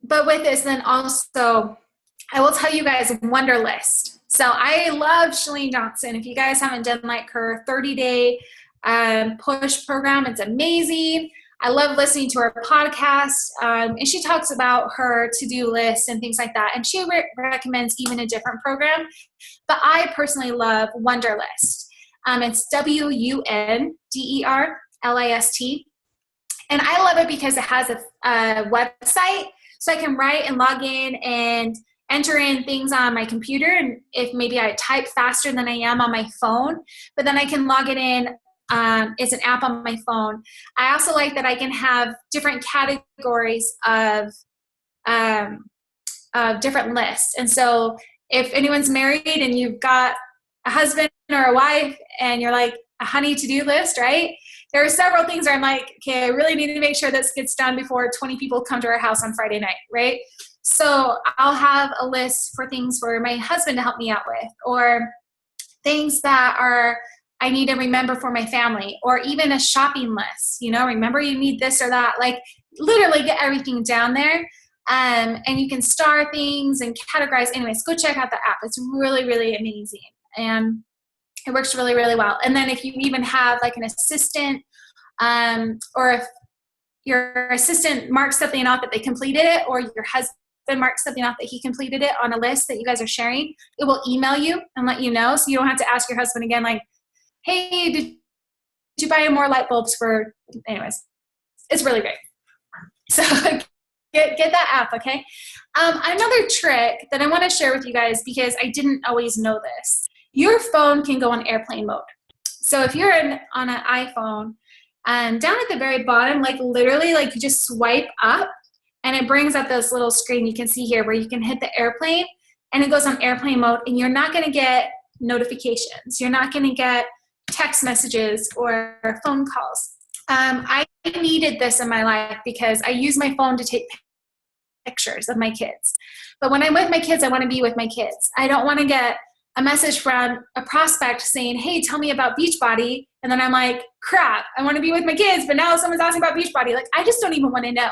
But with this, then also, I will tell you guys Wonderlist. So I love Chalene Johnson. If you guys haven't done like her 30-day push program, it's amazing. I love listening to her podcast, and she talks about her to-do list and things like that. And she recommends even a different program. But I personally love Wonderlist. It's WUNDERLIST. And I love it because it has a website, so I can write and log in and enter in things on my computer. And if maybe I type faster than I am on my phone, but then I can log it in. It's an app on my phone. I also like that I can have different categories of different lists. And so if anyone's married and you've got a husband or a wife and you're like a honey to-do list, right? There are several things where I'm like, okay, I really need to make sure this gets done before 20 people come to our house on Friday night, right? So I'll have a list for things for my husband to help me out with, or things that I need to remember for my family, or even a shopping list, remember you need this or that, like literally get everything down there. And you can star things and categorize. Anyways, go check out the app. It's really, really amazing. And it works really, really well. And then if you even have like an assistant, or if your assistant marks something off that they completed it, or your husband marks something off that he completed it on a list that you guys are sharing, it will email you and let you know. So you don't have to ask your husband again, like, hey, did you buy more light bulbs for, anyways, it's really great. So Get that app, okay? Another trick that I want to share with you guys, because I didn't always know this. Your phone can go on airplane mode. So if you're on an iPhone, down at the very bottom, like literally, like you just swipe up, and it brings up this little screen you can see here where you can hit the airplane, and it goes on airplane mode, and you're not going to get notifications. You're not going to get text messages or phone calls. I needed this in my life because I use my phone to take pictures of my kids. But when I'm with my kids, I want to be with my kids. I don't want to get a message from a prospect saying, hey, tell me about Beachbody. And then I'm like, crap, I want to be with my kids, but now someone's asking about Beachbody. Like, I just don't even want to know.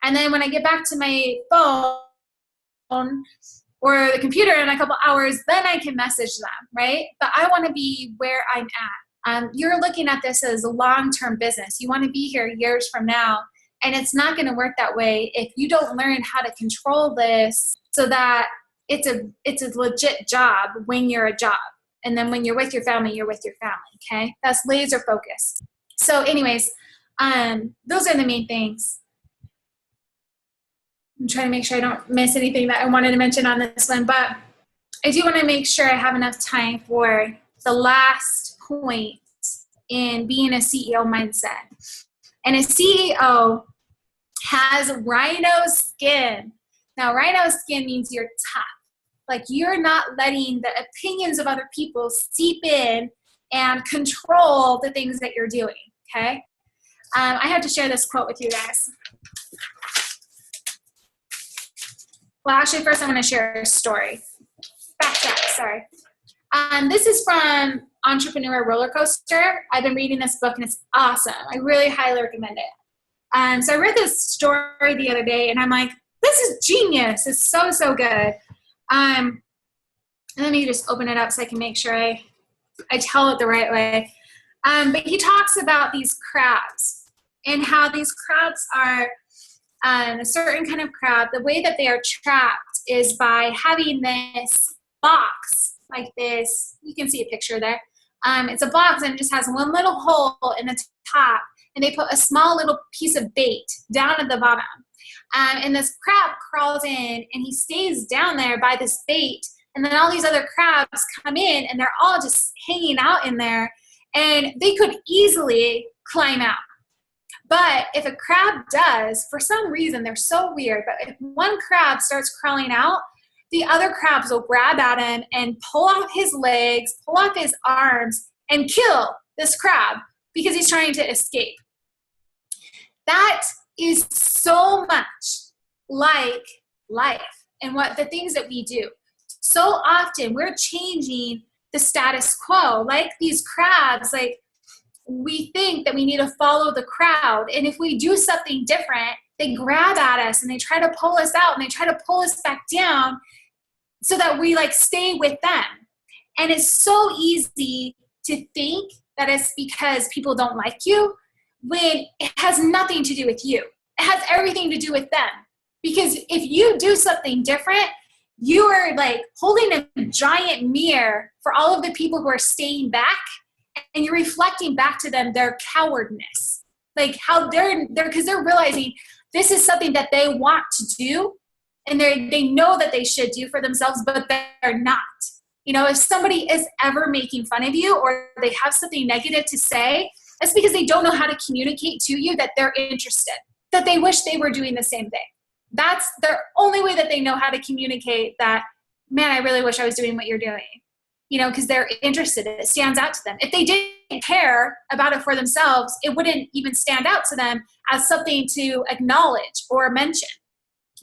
And then when I get back to my phone or the computer in a couple hours, then I can message them, right? But I want to be where I'm at. You're looking at this as a long-term business. You want to be here years from now, and it's not going to work that way if you don't learn how to control this so that it's a legit job when you're a job. And then when you're with your family, you're with your family, okay? That's laser focused. So anyways, those are the main things. I'm trying to make sure I don't miss anything that I wanted to mention on this one, but I do want to make sure I have enough time for the last point in being a CEO mindset. And a CEO has RHINO skin. Now, RHINO skin means you're tough. Like, you're not letting the opinions of other people seep in and control the things that you're doing, okay? I have to share this quote with you guys. Well, actually, first I'm going to share a story. Backtrack, sorry. This is from Entrepreneur Roller Coaster. I've been reading this book, and it's awesome. I really highly recommend it. So I read this story the other day, and I'm like, this is genius. It's so, so good. Let me just open it up so I can make sure I tell it the right way. But he talks about these crabs and how these crabs are a certain kind of crab. The way that they are trapped is by having this box like this. You can see a picture there. It's a box, and it just has one little hole in the top, and they put a small little piece of bait down at the bottom. And this crab crawls in, and he stays down there by this bait, and then all these other crabs come in, and they're all just hanging out in there, and they could easily climb out. But if a crab does, for some reason, they're so weird, but if one crab starts crawling out, the other crabs will grab at him and pull off his legs, pull off his arms, and kill this crab because he's trying to escape. That is so much like life and what the things that we do. So often we're changing the status quo. Like these crabs, like we think that we need to follow the crowd. And if we do something different, they grab at us and they try to pull us out and they try to pull us back down so that we like stay with them. And it's so easy to think that it's because people don't like you when it has nothing to do with you. It has everything to do with them. Because if you do something different, you are like holding a giant mirror for all of the people who are staying back, and you're reflecting back to them their cowardness. Like how they're because they're realizing this is something that they want to do, and they know that they should do for themselves, but they're not. You know, if somebody is ever making fun of you or they have something negative to say, it's because they don't know how to communicate to you that they're interested, that they wish they were doing the same thing. That's their only way that they know how to communicate that, man, I really wish I was doing what you're doing. You know, because they're interested. It stands out to them. If they didn't care about it for themselves, it wouldn't even stand out to them as something to acknowledge or mention.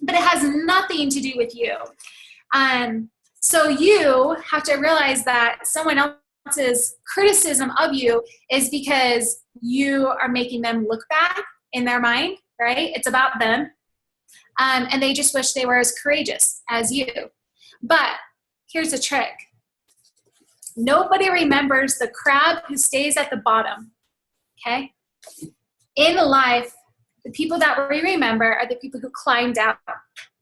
But it has nothing to do with you. So you have to realize that someone else's criticism of you is because you are making them look bad in their mind, right? It's about them. And they just wish they were as courageous as you. But here's a trick. Nobody remembers the crab who stays at the bottom, okay? In life, the people that we remember are the people who climbed out,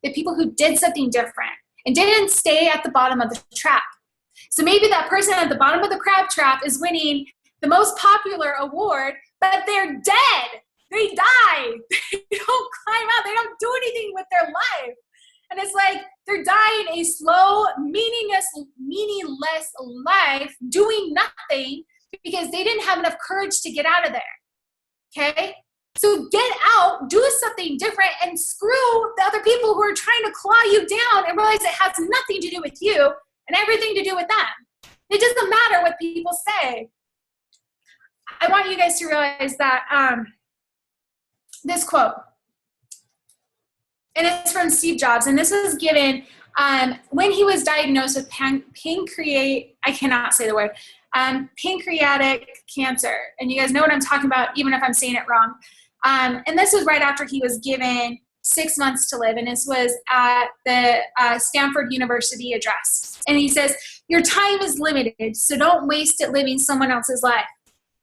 the people who did something different and didn't stay at the bottom of the trap. So maybe that person at the bottom of the crab trap is winning the most popular award, but they're dead. they die. They don't climb out. They don't do anything with their life. And it's like they're dying a slow, meaningless life doing nothing because they didn't have enough courage to get out of there. Okay? So get out, do something different, and screw the other people who are trying to claw you down and realize it has nothing to do with you and everything to do with them. It doesn't matter what people say. I want you guys to realize that this quote, and it's from Steve Jobs, and this was given when he was diagnosed with pancreatic cancer. And you guys know what I'm talking about, even if I'm saying it wrong. And this was right after he was given 6 months to live, and this was at the Stanford University address. And he says, your time is limited, so don't waste it living someone else's life.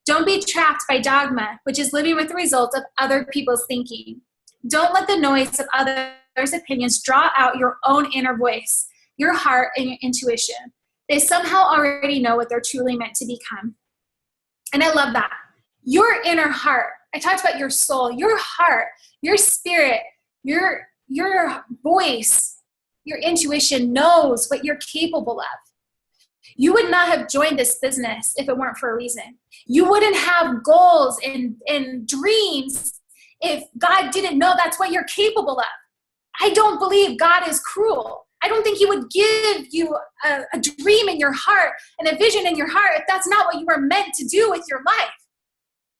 Don't be trapped by dogma, which is living with the results of other people's thinking. Don't let the noise of others' opinions draw out your own inner voice, your heart, and your intuition. They somehow already know what they're truly meant to become. And I love that. Your inner heart. I talked about your soul, your heart, your spirit, your voice, your intuition knows what you're capable of. You would not have joined this business if it weren't for a reason. You wouldn't have goals and dreams if God didn't know that's what you're capable of. I don't believe God is cruel. I don't think he would give you a dream in your heart and a vision in your heart if that's not what you were meant to do with your life.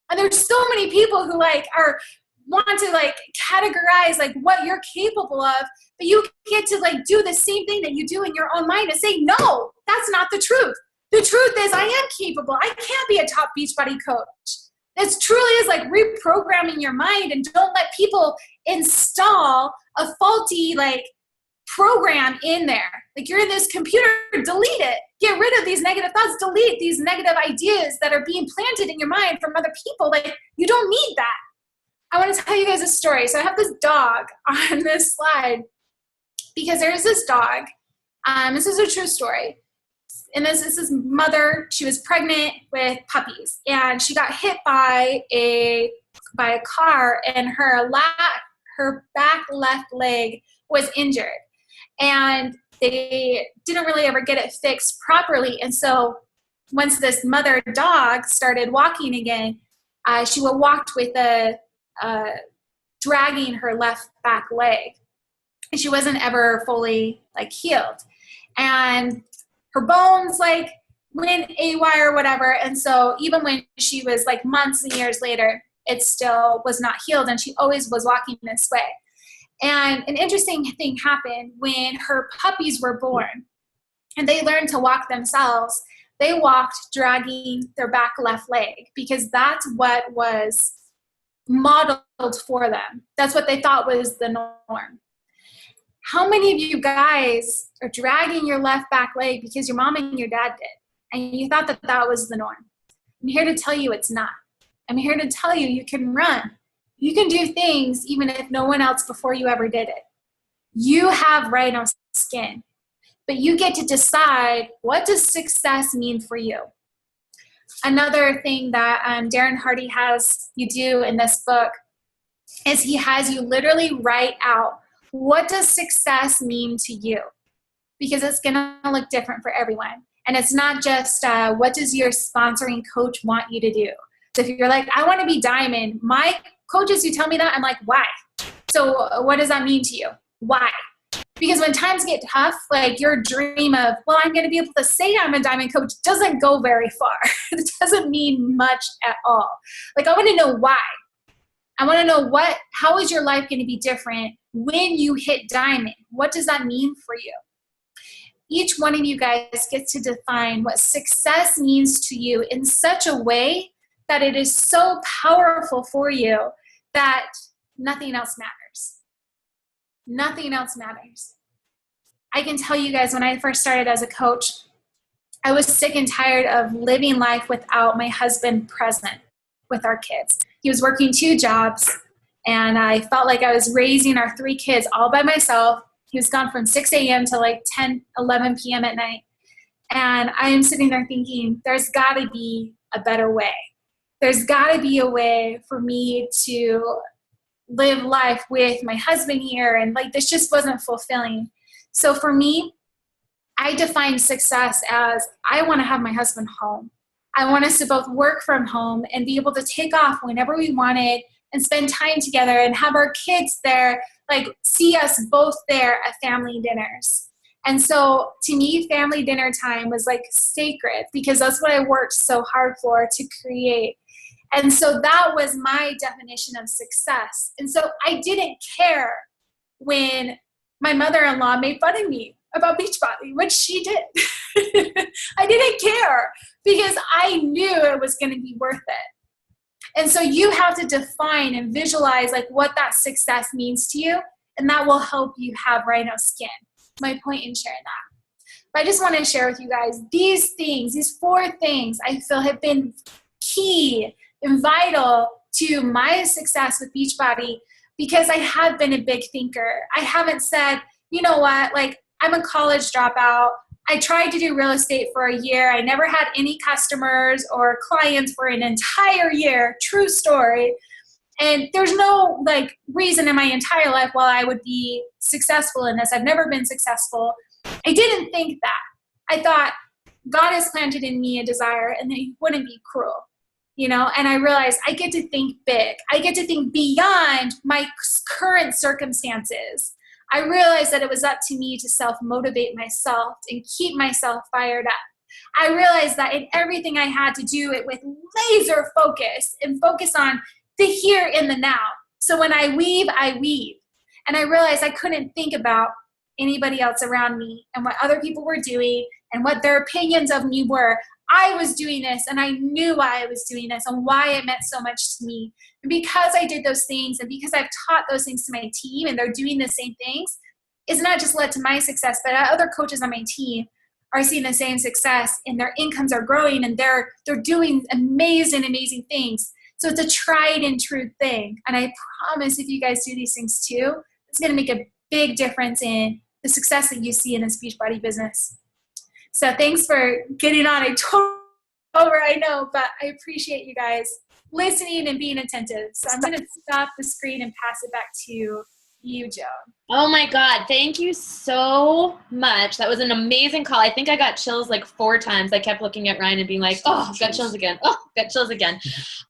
And there's so many people who want to categorize what you're capable of, but you get to do the same thing that you do in your own mind and say, no, that's not the truth. The truth is I am capable. I can be a top Beachbody coach. It truly is reprogramming your mind, and don't let people install a faulty program in there. You're in this computer, delete it. Get rid of these negative thoughts, delete these negative ideas that are being planted in your mind from other people. You don't need that. I want to tell you guys a story. So I have this dog on this slide because there is this dog. This is a true story. And this is his mother. She was pregnant with puppies, and she got hit by a car, and her back left leg was injured. And they didn't really ever get it fixed properly. And so once this mother dog started walking again, she walked with dragging her left back leg. And she wasn't ever fully healed. And her bones went AWOL or whatever. And so even when she was months and years later, it still was not healed. And she always was walking this way. And an interesting thing happened when her puppies were born and they learned to walk themselves. They walked dragging their back left leg because that's what was modeled for them. That's what they thought was the norm. How many of you guys are dragging your left back leg because your mom and your dad did, and you thought that that was the norm? I'm here to tell you it's not. I'm here to tell you you can run. You can do things even if no one else before you ever did it. You have RHINO skin, but you get to decide, what does success mean for you? Another thing that Darren Hardy has you do in this book is he has you literally write out, what does success mean to you? Because it's going to look different for everyone. And it's not just what does your sponsoring coach want you to do? So if you're I want to be diamond, my coaches who tell me that, I'm why? So what does that mean to you? Why? Because when times get tough, your dream of, well, I'm going to be able to say I'm a diamond coach doesn't go very far. It doesn't mean much at all. I want to know why. I want to know how is your life going to be different when you hit diamond? What does that mean for you? Each one of you guys gets to define what success means to you in such a way that it is so powerful for you that nothing else matters. Nothing else matters. I can tell you guys, when I first started as a coach, I was sick and tired of living life without my husband present with our kids. He was working 2 jobs, and I felt like I was raising our 3 kids all by myself. He was gone from 6 a.m. to 10, 11 p.m. at night. And I am sitting there thinking, there's got to be a better way. there's got to be a way for me to live life with my husband here. And like, this just wasn't fulfilling. So for me, I define success as I want to have my husband home. I want us to both work from home and be able to take off whenever we wanted and spend time together and have our kids there, like see us both there at family dinners. And so to me, family dinner time was like sacred because that's what I worked so hard for to create. And so that was my definition of success. And so I didn't care when my mother-in-law made fun of me about Beachbody, which she did. I didn't care because I knew it was going to be worth it. And so you have to define and visualize like what that success means to you, and that will help you have RHINO skin. My point in sharing that. But I just want to share with you guys these things, these 4 things I feel have been key and vital to my success with Beachbody because I have been a big thinker. I haven't said, you know what, like I'm a college dropout. I tried to do real estate for a year. I never had any customers or clients for an entire year. True story. And there's no like reason in my entire life why I would be successful in this. I've never been successful. I didn't think that. I thought God has planted in me a desire and that he wouldn't be cruel, you know? And I realized I get to think big. I get to think beyond my current circumstances. I realized that it was up to me to self-motivate myself and keep myself fired up. I realized that in everything I had to do it with laser focus and focus on the here and the now. So when I weave, I weave. And I realized I couldn't think about anybody else around me and what other people were doing and what their opinions of me were. I was doing this and I knew why I was doing this and why it meant so much to me. And because I did those things and because I've taught those things to my team and they're doing the same things, it's not just led to my success, but other coaches on my team are seeing the same success and their incomes are growing and they're doing amazing things. So it's a tried and true thing. And I promise if you guys do these things too, it's going to make a big difference in the success that you see in this Beachbody business. So thanks for getting on. I totally over, I know, but I appreciate you guys listening and being attentive. So I'm going to stop the screen and pass it back to you, Joan. Oh my God. Thank you so much. That was an amazing call. I think I got chills like 4 times. I kept looking at Ryan and being like, oh, got chills again. Oh, got chills again.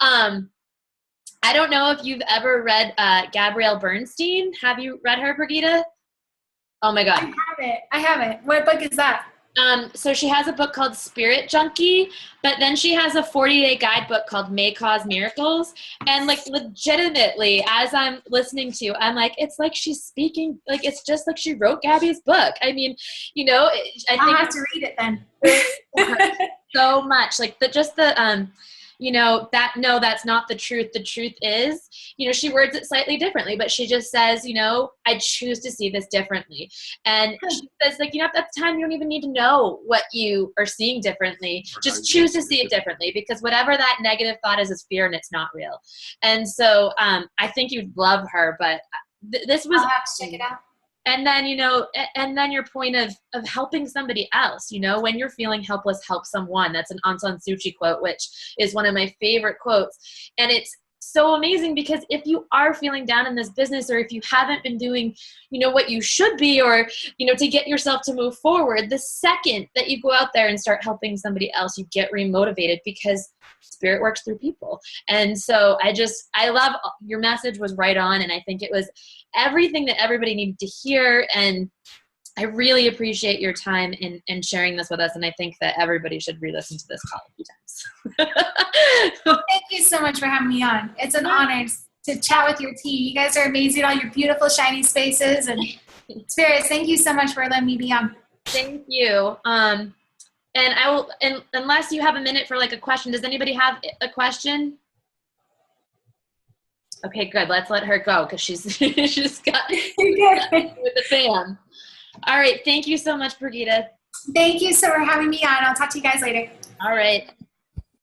I don't know if you've ever read Gabrielle Bernstein. Have you read her, Brigitte? Oh my God. I haven't. What book is that? So she has a book called Spirit Junkie, but then she has a 40-day guidebook called May Cause Miracles. And like legitimately, as I'm listening to, I'm like, it's like she's speaking, like it's just like she wrote Gabby's book. I mean, you know, I think I'll have to read it then. so much like you know, no, that's not the truth. The truth is, you know, she words it slightly differently, but she just says, you know, I choose to see this differently. And she says, like, you know, at the time, you don't even need to know what you are seeing differently. Just choose to see it differently because whatever that negative thought is fear and it's not real. And so I think you'd love her, but this was. I'll have to check it out. And then, you know, and then your point of helping somebody else, you know, when you're feeling helpless, help someone. That's an Aung San Suu Kyi quote, which is one of my favorite quotes. And it's so amazing because if you are feeling down in this business or if you haven't been doing, you know, what you should be or, you know, to get yourself to move forward, the second that you go out there and start helping somebody else, you get remotivated because spirit works through people. And so I love your message was right on. And I think it was everything that everybody needed to hear. And I really appreciate your time in sharing this with us. And I think that everybody should re-listen to this call a few times. Thank you so much for having me on. It's an honor to chat with your team. You guys are amazing, all your beautiful, shiny spaces. And spirits, thank you so much for letting me be on. Thank you. And I will, and unless you have a minute for like a question, does anybody have a question? Okay, good. Let's let her go because she's got with the fam. All right. Thank you so much, Brigitte. Thank you so much for having me on. I'll talk to you guys later. All right.